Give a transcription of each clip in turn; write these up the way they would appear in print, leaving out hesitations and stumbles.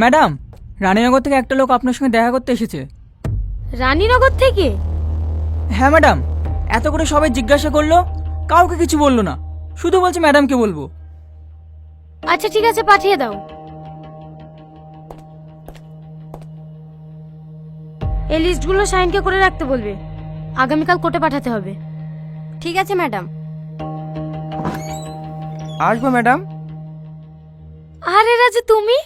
Madam, Raninagar থেকে একটা লোক আপনার সঙ্গে দেখা করতে এসেছে। রানীনগর থেকে? হ্যাঁ ম্যাডাম, এত করে সবাই জিজ্ঞাসা করলো, কাউকে কিছু বললো না, শুধু বলছে ম্যাডামকে বলবো। আচ্ছা ঠিক আছে, পাঠিয়ে দাও। এই লিস্টগুলো সাইনকে করে রাখতে বলবে, আগামীকাল কোর্টে পাঠাতে হবে। ঠিক আছে ম্যাডাম। আসবো ম্যাডাম। আরে রাজু, তুমি?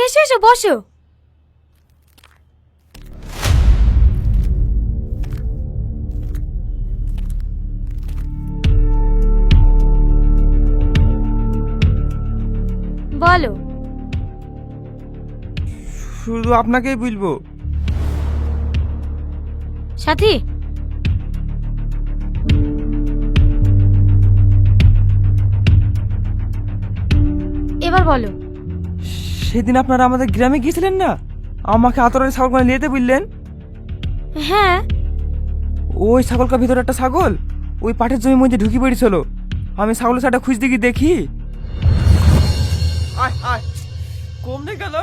এসো এসো, বসো। বলো। শুধু আপনাকেই বলবো। সাথী, এবার বলো। সেদিন আপনারা আমাদের গ্রামে গিয়েছিলেন না, আমাকে আতরের ছাগল করে নিয়ে যেতে বললেন। হ্যাঁ। ওই ছাগলকার ভিতরে একটা ছাগল ওই পাটের জমির মধ্যে ঢুকি পড়েছিল। আমি ছাগলের সাটা খুঁজতে গিয়ে দেখি। কমনে গেল।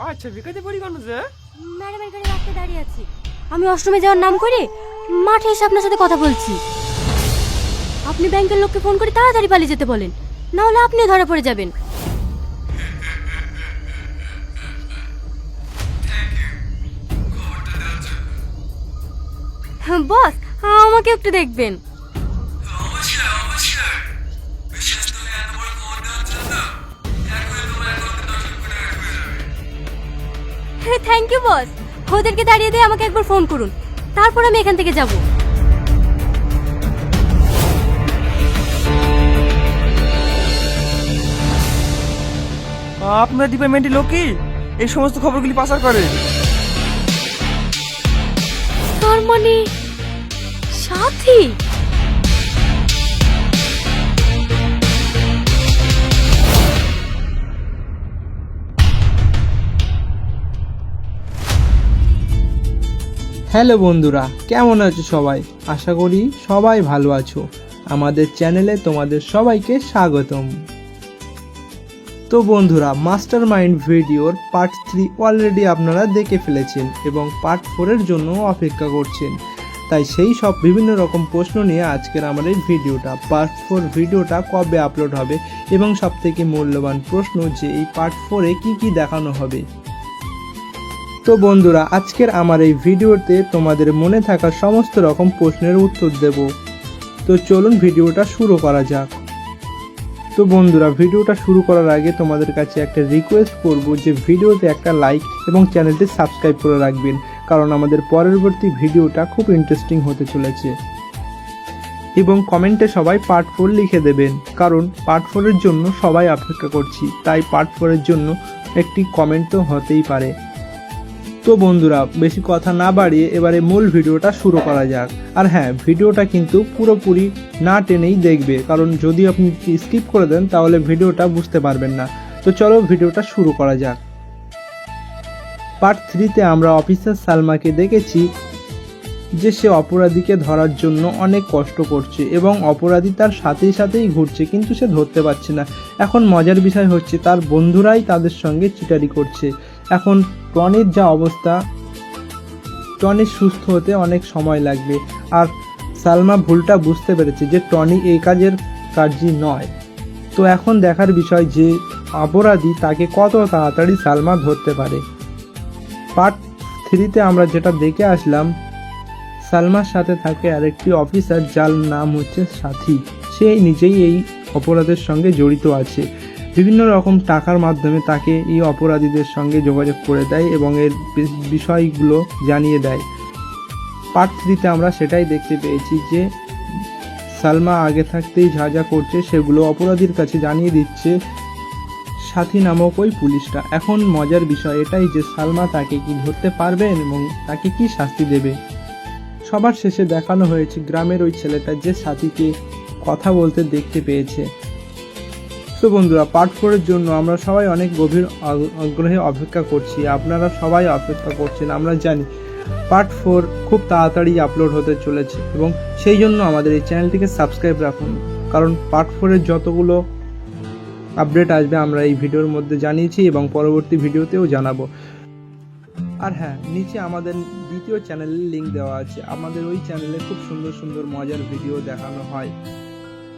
আচ্ছা বিকাতে পড়ি কেন যে? ম্যাডামের গাড়ি রাস্তায় দাঁড়িয়ে আছি, আমি অষ্টমে যাওয়ার নাম করে মাঠে এসে আপনার সাথে কথা বলছি। আপনি ব্যাংকের লোককে ফোন করে তাড়াতাড়ি পালিয়ে যেতে বলেন, না হলে আপনি ধরা পড়ে যাবেন। বস, আমাকে একটু দেখবেন। Thank you boss. ওদেরকে দাঁড়িয়ে দিয়ে আমাকে একবার ফোন করুন, তারপর আমি এখান থেকে যাব। আপনার ডিপার্টমেন্টের লোকই এই সমস্ত খবরগুলি পাচার করে। তার মানে সাথী? হ্যালো বন্ধুরা, কেমন আছো সবাই? আশা করি সবাই ভালো আছো। আমাদের চ্যানেলে তোমাদের সবাইকে স্বাগতম। তো বন্ধুরা, মাস্টার মাইন্ড ভিডিওর পার্ট 3 অলরেডি আপনারা দেখে ফেলেছেন এবং পার্ট 4 এর জন্য অপেক্ষা করছেন। তাই সেই সব বিভিন্ন রকম প্রশ্ন নিয়ে আজকের আমার এই ভিডিওটা। পার্ট 4 ভিডিওটা কবে আপলোড হবে এবং সবথেকে মূল্যবান প্রশ্ন যে এই পার্ট 4 এ কি দেখানো হবে। তো বন্ধুরা, আজকের আমার এই ভিডিওতে তোমাদের মনে থাকা সমস্ত রকম প্রশ্নের উত্তর দেব। তো চলুন ভিডিওটা শুরু করা যাক। তো বন্ধুরা, ভিডিওটা শুরু করার আগে তোমাদের কাছে একটা রিকোয়েস্ট করব যে ভিডিওতে একটা লাইক এবং চ্যানেলটি সাবস্ক্রাইব করে রাখবেন, কারণ আমাদের পরবর্তী ভিডিওটা খুব ইন্টারেস্টিং হতে চলেছে। এবং কমেন্টে সবাই পার্ট 4 লিখে দেবেন, কারণ পার্ট 4 এর জন্য সবাই অপেক্ষা করছি। তাই পার্ট 4 এর জন্য একটি কমেন্ট তো হতেই পারে। তো বন্ধুরা, বেশি কথা না বাড়িয়ে এবারে মূল ভিডিওটা শুরু করা যাক। আর হ্যাঁ, ভিডিওটা কিন্তু পুরোপুরি না টেনেই দেখবে, কারণ যদি আপনি স্কিপ করে দেন তাহলে ভিডিওটা বুঝতে পারবেন না। তো চলো ভিডিওটা শুরু করা যাক। পার্ট 3-তে আমরা অফিসার সালমাকে দেখেছি যে সে অপরাধীকে ধরার জন্য অনেক কষ্ট করছে এবং অপরাধী তার সাথেই সাথেই ঘুরছে, কিন্তু সে ধরতে পারছে না। এখন মজার বিষয় হচ্ছে তার বন্ধুরাই তাদের সঙ্গে চিটারি করছে। এখন টনির যা অবস্থা, টনির সুস্থ হতে অনেক সময় লাগবে। আর সালমা ভুলটা বুঝতে পেরেছে যে টনি এই কাজের কার্যই নয়। তো এখন দেখার বিষয় যে অপরাধী তাকে কত তাড়াতাড়ি সালমা ধরতে পারে। পার্ট 3-তে আমরা যেটা দেখে আসলাম, সালমার সাথে থাকে আরেকটি অফিসার যার নাম হচ্ছে সাথী। সে নিজেই এই অপরাধের সঙ্গে জড়িত আছে। বিভিন্ন রকম টাকার মাধ্যমে তাকে এই অপরাধীদের সঙ্গে যোগাযোগ করে দেয় এবং এর বিষয়গুলো জানিয়ে দেয়। পার্ট 3-তে আমরা সেটাই দেখতে পেয়েছি যে সালমা আগে থাকতেই যা যা করছে সেগুলো অপরাধীর কাছে জানিয়ে দিচ্ছে সাথী নামক ওই পুলিশটা। এখন মজার বিষয় এটাই যে সালমা তাকে কি ধরতে পারবেন এবং তাকে কি শাস্তি দেবে। সবার শেষে দেখানো হয়েছে গ্রামের ওই ছেলেটা যে সাথীকে কথা বলতে দেখতে পেয়েছে। তো বন্ধুরা, পার্ট 4 এর জন্য আমরা সবাই অনেক গভীর আগ্রহে অপেক্ষা করছি। আপনারা সবাই অপেক্ষা করছেন, আমরা জানি। পার্ট 4 খুব তাড়াতাড়ি আপলোড হতে চলেছে এবং সেই জন্য আমাদের এই চ্যানেলটিকে সাবস্ক্রাইব রাখুন, কারণ পার্ট 4 এর যতগুলো আপডেট আসবে আমরা এই ভিডিওর মধ্যে জানিয়েছি এবং পরবর্তী ভিডিওতেও জানাবো। আর হ্যাঁ, নিচে আমাদের দ্বিতীয় চ্যানেলের লিংক দেওয়া আছে। আমাদের ওই চ্যানেলে খুব সুন্দর সুন্দর মজার ভিডিও দেখানো হয়।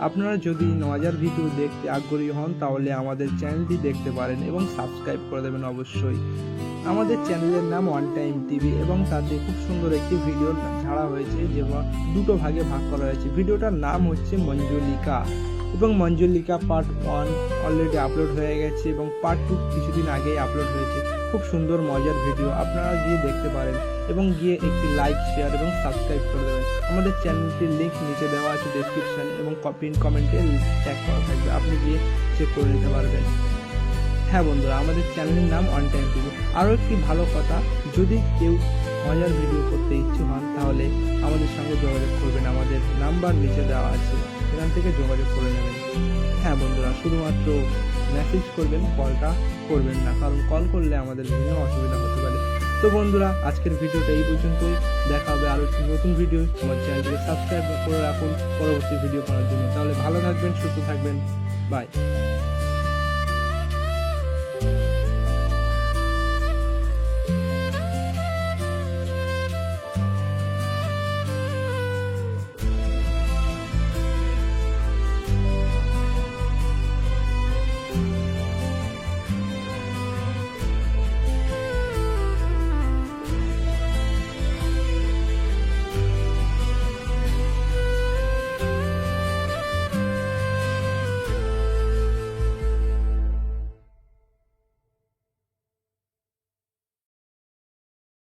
আপনারা যদি মজার ভিডিও দেখতে আগ্রহী হন তাহলে আমাদের চ্যানেলটি দেখতে পারেন এবং সাবস্ক্রাইব করে দেবেন অবশ্যই। আমাদের চ্যানেলের নাম ওয়ান টাইম টিভি এবং তাতে খুব সুন্দর একটি ভিডিও ছাড়া হয়েছে, যেটা দুটো ভাগে ভাগ করা হয়েছে। ভিডিওটার নাম হচ্ছে মঞ্জুলিকা এবং মঞ্জুলিকা পার্ট 1 অলরেডি আপলোড হয়ে গেছে এবং পার্ট 2 কিছুদিন আগেই আপলোড হয়েছে। খুব সুন্দর মজার ভিডিও, আপনারা গিয়ে দেখতে পারেন এবং গিয়ে একটি লাইক, শেয়ার এবং সাবস্ক্রাইব করে দেবেন। আমাদের চ্যানেলটির লিংক নিচে দেওয়া আছে ডেসক্রিপশন এবং পিন কমেন্টে ট্যাগ করা থাকবে, আপনি গিয়ে চেক করে নিতে পারবেন। হ্যাঁ বন্ধুরা, আমাদের চ্যানেলের নাম ওয়ান টাইম টিভি। আরও একটি ভালো কথা, যদি কেউ মজার ভিডিও করতে ইচ্ছুক হন তাহলে আমাদের সঙ্গে যোগাযোগ করবেন, আমাদের নাম্বার নিচে দেওয়া আছে, সেখান থেকে যোগাযোগ করে নেবেন। হ্যাঁ বন্ধুরা, শুধুমাত্র মেসেজ করবেন, কলটা করবেন না, কারণ কল করলে আমাদের বিভিন্ন অসুবিধা হতে পারে। তো বন্ধুরা, আজকের ভিডিওটা এই পর্যন্তই। দেখা হবে আরও একটি নতুন ভিডিও। আমার চ্যানেলটিকে সাবস্ক্রাইব করে রাখুন পরবর্তী ভিডিও করার জন্য। তাহলে ভালো থাকবেন, সুস্থ থাকবেন, বাই।